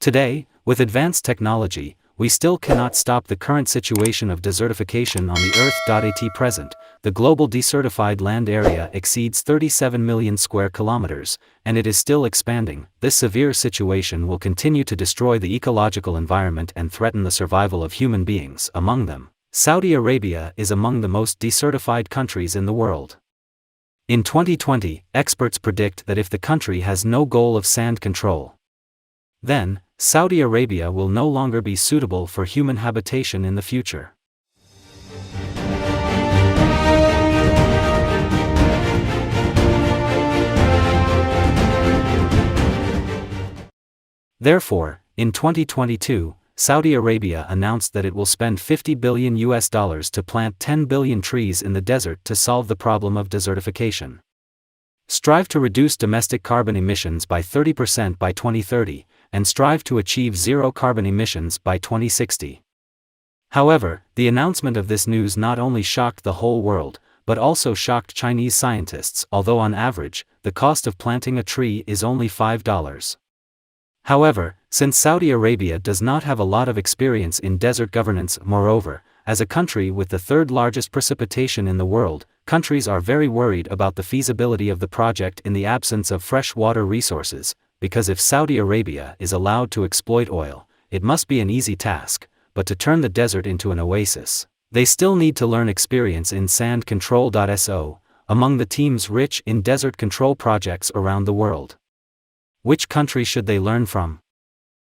Today, with advanced technology, we still cannot stop the current situation of desertification on the Earth. At present, the global desertified land area exceeds 37 million square kilometers, and it is still expanding. This severe situation will continue to destroy the ecological environment and threaten the survival of human beings. Among them, Saudi Arabia is among the most desertified countries in the world. In 2020, experts predict that if the country has no goal of sand control, then Saudi Arabia will no longer be suitable for human habitation in the future. Therefore, in 2022, Saudi Arabia announced that it will spend $50 billion to plant 10 billion trees in the desert to solve the problem of desertification. Strive to reduce domestic carbon emissions by 30% by 2030, and strive to achieve zero carbon emissions by 2060. However, the announcement of this news not only shocked the whole world, but also shocked Chinese scientists, although on average, the cost of planting a tree is only $5. However, since Saudi Arabia does not have a lot of experience in desert governance, moreover, as a country with the third largest precipitation in the world, countries are very worried about the feasibility of the project in the absence of fresh water resources, because if Saudi Arabia is allowed to exploit oil, it must be an easy task, but to turn the desert into an oasis, they still need to learn experience in sand control. So, among the teams rich in desert control projects around the world, which country should they learn from?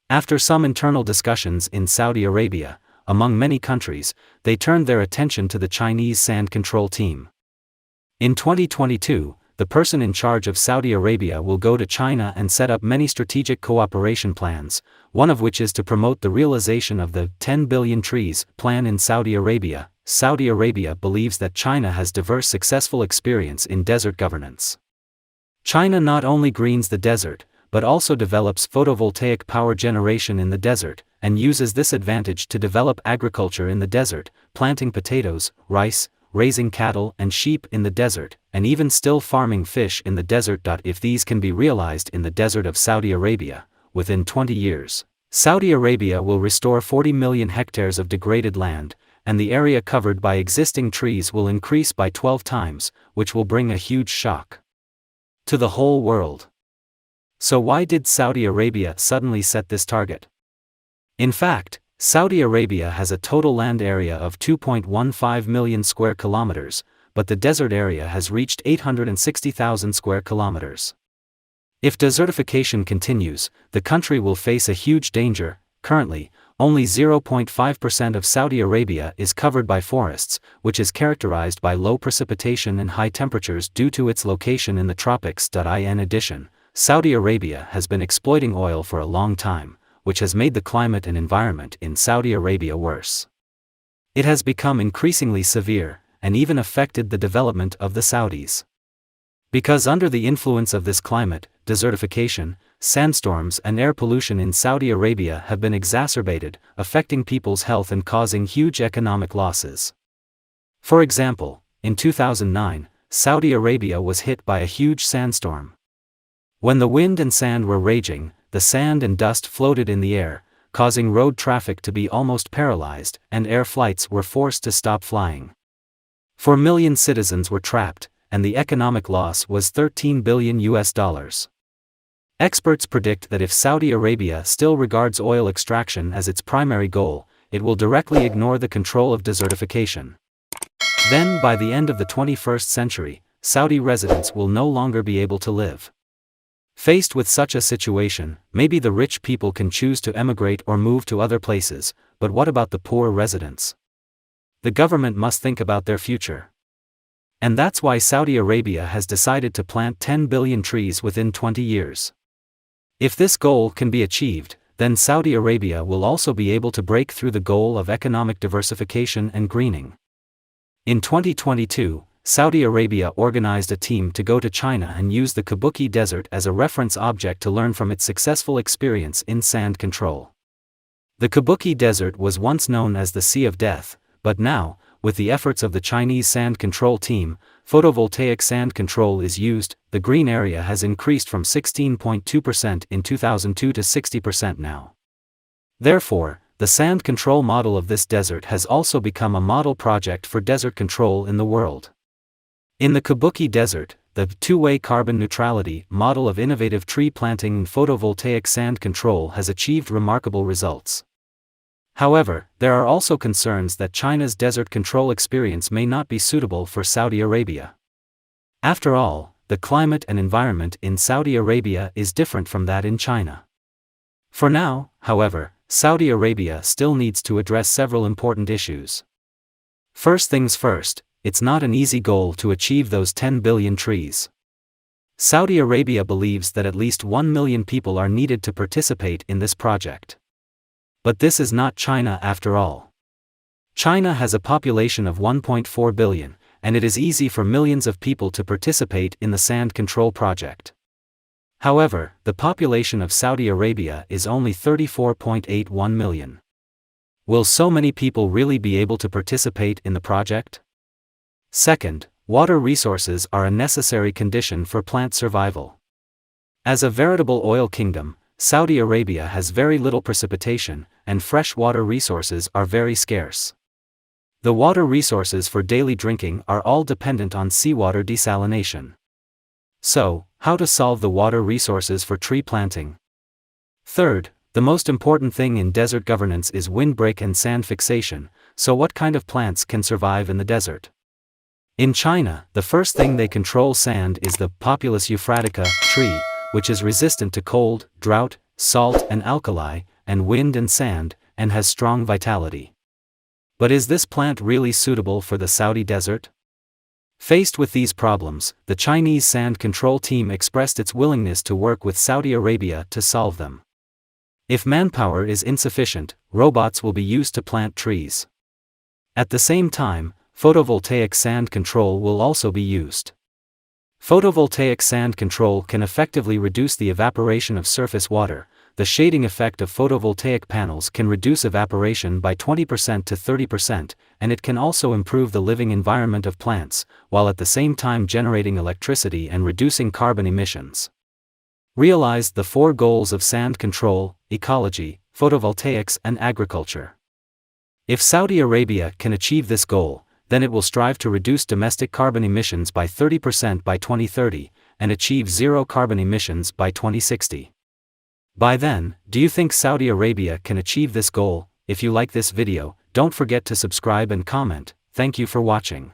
After some internal discussions in Saudi Arabia, among many countries, they turned their attention to the Chinese sand control team. In 2022, the person in charge of Saudi Arabia will go to China and set up many strategic cooperation plans, one of which is to promote the realization of the 10 billion trees plan in Saudi Arabia. Saudi Arabia believes that China has diverse successful experience in desert governance. China not only greens the desert, but also develops photovoltaic power generation in the desert, and uses this advantage to develop agriculture in the desert, planting potatoes, rice, raising cattle and sheep in the desert, and even still farming fish in the desert. If these can be realized in the desert of Saudi Arabia, within 20 years, Saudi Arabia will restore 40 million hectares of degraded land, and the area covered by existing trees will increase by 12 times, which will bring a huge shock to the whole world. So why did Saudi Arabia suddenly set this target? In fact, Saudi Arabia has a total land area of 2.15 million square kilometers, but the desert area has reached 860,000 square kilometers. If desertification continues, the country will face a huge danger. Currently, only 0.5% of Saudi Arabia is covered by forests, which is characterized by low precipitation and high temperatures due to its location in the tropics. In addition, Saudi Arabia has been exploiting oil for a long time, which has made the climate and environment in Saudi Arabia worse. It has become increasingly severe, and even affected the development of the Saudis. Because under the influence of this climate, desertification, sandstorms and air pollution in Saudi Arabia have been exacerbated, affecting people's health and causing huge economic losses. For example, in 2009, Saudi Arabia was hit by a huge sandstorm. When the wind and sand were raging, the sand and dust floated in the air, causing road traffic to be almost paralyzed, and air flights were forced to stop flying. 4 million citizens were trapped, and the economic loss was $13 billion. Experts predict that if Saudi Arabia still regards oil extraction as its primary goal, it will directly ignore the control of desertification. Then, by the end of the 21st century, Saudi residents will no longer be able to live. Faced with such a situation, maybe the rich people can choose to emigrate or move to other places, but what about the poor residents? The government must think about their future. And that's why Saudi Arabia has decided to plant 10 billion trees within 20 years. If this goal can be achieved, then Saudi Arabia will also be able to break through the goal of economic diversification and greening. In 2022, Saudi Arabia organized a team to go to China and use the Kabuki Desert as a reference object to learn from its successful experience in sand control. The Kabuki Desert was once known as the Sea of Death, but now, with the efforts of the Chinese sand control team, photovoltaic sand control is used. The green area has increased from 16.2% in 2002 to 60% now. Therefore, the sand control model of this desert has also become a model project for desert control in the world. In the Kabuki Desert, the two-way carbon neutrality model of innovative tree planting and photovoltaic sand control has achieved remarkable results. However, there are also concerns that China's desert control experience may not be suitable for Saudi Arabia. After all, the climate and environment in Saudi Arabia is different from that in China. For now, however, Saudi Arabia still needs to address several important issues. First things first, it's not an easy goal to achieve those 10 billion trees. Saudi Arabia believes that at least 1 million people are needed to participate in this project. But this is not China after all. China has a population of 1.4 billion, and it is easy for millions of people to participate in the sand control project. However, the population of Saudi Arabia is only 34.81 million. Will so many people really be able to participate in the project? Second, water resources are a necessary condition for plant survival. As a veritable oil kingdom, Saudi Arabia has very little precipitation, and fresh water resources are very scarce. The water resources for daily drinking are all dependent on seawater desalination. So, how to solve the water resources for tree planting? Third, the most important thing in desert governance is windbreak and sand fixation, so what kind of plants can survive in the desert? In China, the first thing they control sand is the Populus euphratica tree, which is resistant to cold, drought, salt and alkali, and wind and sand, and has strong vitality. But is this plant really suitable for the Saudi desert? Faced with these problems, the Chinese sand control team expressed its willingness to work with Saudi Arabia to solve them. If manpower is insufficient, robots will be used to plant trees. At the same time, photovoltaic sand control will also be used. Photovoltaic sand control can effectively reduce the evaporation of surface water. The shading effect of photovoltaic panels can reduce evaporation by 20% to 30%, and it can also improve the living environment of plants, while at the same time generating electricity and reducing carbon emissions. Realize the 4 goals of sand control: ecology, photovoltaics, and agriculture. If Saudi Arabia can achieve this goal, then it will strive to reduce domestic carbon emissions by 30% by 2030, and achieve zero carbon emissions by 2060. By then, do you think Saudi Arabia can achieve this goal? If you like this video, don't forget to subscribe and comment. Thank you for watching.